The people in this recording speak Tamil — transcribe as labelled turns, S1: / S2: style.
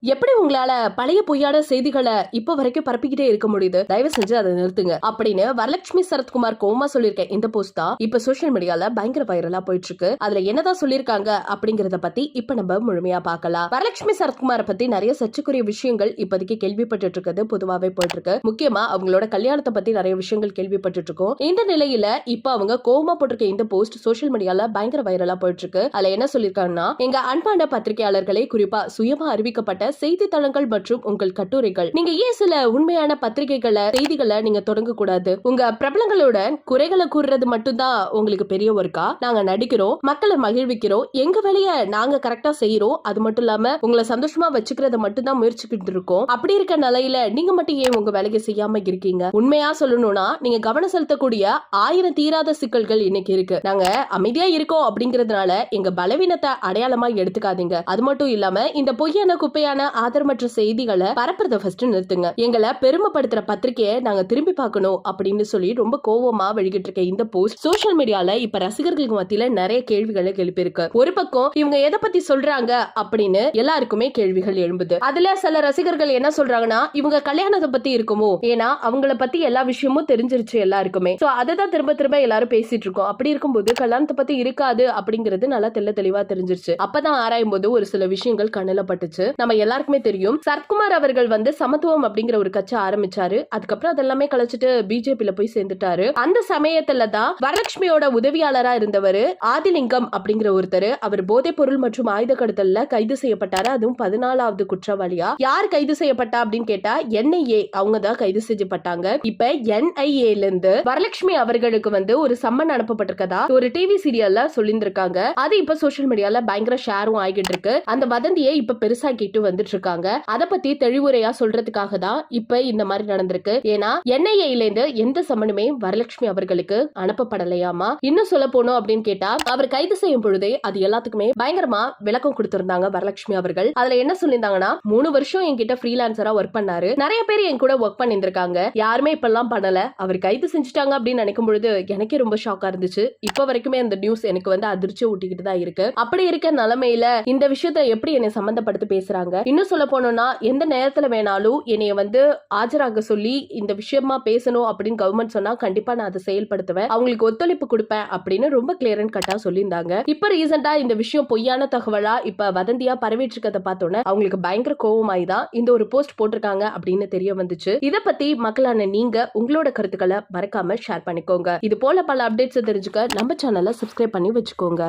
S1: எப்படி உங்களால பழைய பொய்யான செய்திகளை இப்ப வரைக்கும் பரப்பிக்கிட்டே இருக்க முடியுது? தயவு செஞ்சு அதை நிறுத்துங்க அப்படின்னு வரலட்சுமி சரத்குமார் கோமா சொல்லியிருக்கேன். இந்த போஸ்ட் தான் இப்ப சோசியல் மீடியால பயங்கர வைரலா போயிட்டு இருக்கு. அதுல என்னதான் சொல்லிருக்காங்க அப்படிங்கறத பத்தி இப்ப நம்ம முழுமையா பார்க்கலாம். வரலட்சுமி சரத்குமார பத்தி நிறைய சர்ச்சைக்குரிய விஷயங்கள் இப்போதைக்கு கேள்விப்பட்டு இருக்கிறது பொதுவாவே போயிட்டு இருக்கு. முக்கியமா அவங்களோட கல்யாணத்தை பத்தி நிறைய விஷயங்கள் கேள்விப்பட்டு இருக்கோம். இந்த நிலையில இப்ப அவங்க கோமா போட்டிருக்க இந்த போஸ்ட் சோசியல் மீடியால பயங்கர வைரலா போயிட்டு இருக்கு. அதுல என்ன சொல்லிருக்காங்கன்னா, எங்க அன்பான பத்திரிகையாளர்களே, குறிப்பா சுயமா அறிவிக்கப்பட்ட செய்தித்தளங்கள் மற்றும் உங்கள் கட்டுரைகள், நீங்க ஏன் சில உண்மையான பத்திரிகைகளை செய்திகளை நீங்க தொடங்க கூடாது? உங்க பிரபலங்களோட குறைகளை கூறுறது மட்டும்தான் உங்களுக்கு பெரிய ஒர்க்கா? நாங்க நடிக்கிறோம், மக்களை மகிழ்விக்கிறோம், எங்க வேலையை நாங்க கரெக்டா செய்யறோம். அது மட்டும் இல்லாம உங்களை சந்தோஷமா வச்சுக்கிறத மட்டும் தான் முயற்சிக்கிட்டு இருக்கோம். அப்படி இருக்க நிலையில நீங்க மட்டும் ஏன் உங்க வேலையை செய்யாம இருக்கீங்க? உண்மையா சொல்லணும்னா நீங்க கவனம் செலுத்தக்கூடிய 1000 தீராத சிக்கல்கள் இன்னைக்கு இருக்கு. நாங்க அமைதியா இருக்கோம் அப்படிங்கறதுனால எங்க பலவீனத்தை அடையாளமா எடுத்துக்காதீங்க. அது மட்டும் இல்லாம இந்த பொய்யான குப்பையான ஆதரமற்ற செய்திகளை பரப்புறத ஃபர்ஸ்ட் நிறுத்துங்க. எங்களை பெருமைப்படுத்துற பத்திரிகையை நாங்க திரும்பி பார்க்கணும் அப்படின்னு சொல்லி ரொம்ப கோவமா வெளியிட்டு இருக்க இந்த போஸ்ட் சோசியல் மீடியால இப்ப ரசிகர்களுக்கு மத்தியில நிறைய கேள்விகளை எழுப்பியிருக்கு. ஒரு பக்கம் இவங்க எதை பத்தி சொல்றாங்க அப்படின்னு எல்லாருக்குமே கேள்விகள் எழும்புது. அதுல சில ரசிகர்கள் என்ன சொல்றாங்கன்னா, இவங்க கல்யாணத்தை பத்தி இருக்குமோ, ஏன்னா அவங்கள பத்தி எல்லா விஷயமும் தெரிஞ்சிருச்சு எல்லாருக்குமே. சோ அததான் திரும்ப திரும்ப எல்லாரும் பேசிட்டு இருக்கோம். அப்படி இருக்கும்போது கல்யாணத்தை பத்தி இருக்காது அப்படிங்கிறது நல்லா தெளிவா தெரிஞ்சிருச்சு. அப்பதான் ஆராயும் போது ஒரு சில விஷயங்கள் கண்ணுல பட்டுச்சு. நம்ம எல்லாருக்குமே தெரியும், சரத்குமார் அவர்கள் சமத்துவம் அப்படிங்கிற ஒரு கட்சி ஆரம்பிச்சாரு. அதுக்கப்புறம் அதெல்லாமே கழிச்சிட்டு பிஜேபியில போய் சேர்ந்துட்டாரு. அந்த சமயத்துல தான் வரலட்சுமியோட உதவியாளரா இருந்தவர் ஆதிலிங்கம் அப்படிங்கிற ஒருத்தர், அவர் போதைப் பொருள் மற்றும் ஆயுத கடத்தல்ல கைது செய்யப்பட்டாரு. அதுவும் 14வது குற்றவாளியா. யார் கைது செய்யப்பட்டா அப்படின்னு கேட்டா NIA அவங்க தான் கைது செய்யப்பட்டாங்க. இப்ப NIA இருந்து வரலட்சுமி அவர்களுக்கு ஒரு சம்மன் அனுப்பப்பட்டிருக்கதா ஒரு டிவி சீரியல்ல சொல்லியிருக்காங்க. அது இப்ப சோசியல் மீடியால பயங்கர ஷேரும் ஆகிட்டு இருக்கு. அந்த வதந்தியை இப்ப பெருசாக்கிட்டு வந்துட்டு இருக்காங்க. அத பத்தி தெளிவுரையா சொல்றதுக்காக தான் இப்ப இந்த மாதிரி நடந்திருக்கு. ஏன்னா NIA இருந்து எந்த சம்மனுமே வரலட்சுமி அவர்களுக்கு அனுப்பப்படலையாமா. இன்னும் சொல்ல போனோம் அப்படின்னு கேட்டா, அவர் கைது செய்யும் பொழுதே அது எல்லாத்துக்குமே பயங்கரமா விளக்கம் கொடுத்திருந்தாங்க வரலட்சுமி அவர்கள். அதுல என்ன சொல்லியிருந்தாங்கன்னா, 3 வருஷம் என்கிட்ட ஃப்ரீலான்சரா ஒர்க் பண்ணாரு, நிறைய பேர் என் கூட ஒர்க் பண்ணிருக்காங்க, யாருமே இப்பெல்லாம் பண்ணல, அவர் கைது செஞ்சுட்டாங்க அப்படின்னு நினைக்கும் பொழுது எனக்கே ரொம்ப ஷாக்கா இருந்துச்சு. இப்ப வரைக்குமே அந்த நியூஸ் எனக்கு அதிர்ச்சி ஊட்டிக்கிட்டு தான் இருக்கு. அப்படி இருக்க நிலைமையில இந்த விஷயத்தை எப்படி என்னை சம்பந்தப்படுத்தி பேசுறாங்க? இன்னும் சொல்ல போனோம்னா, எந்த நேரத்துல வேணாலும் என்னைய ஆஜராக சொல்லி இந்த விஷயமா பேசணும் அப்படின்னு கவர்மெண்ட் சொன்னா கண்டிப்பா நான் அதை செயல்படுத்துவேன், அவங்களுக்கு ஒத்துழைப்பு கொடுப்பேன் அப்படின்னு ரொம்ப கிளியர் அண்ட் கட்டா சொல்லியிருந்தாங்க. இப்ப ரீசெண்டா இந்த விஷயம் பொய்யான தகவலா இப்ப வதந்தியா பரவிட்டு இருக்கதை பார்த்தோன்னே அவங்களுக்கு பயங்கர கோவமாய் தான் இந்த ஒரு போஸ்ட் போட்டிருக்காங்க அப்படின்னு தெரிய வந்துச்சு. இதை பத்தி மக்களான நீங்க உங்களோட கருத்துக்களை மறக்காம ஷேர் பண்ணிக்கோங்க. இது போல பல அப்டேட்ஸ் தெரிஞ்சுக்க நம்ம சேனலை சப்ஸ்கிரைப் பண்ணி வச்சுக்கோங்க.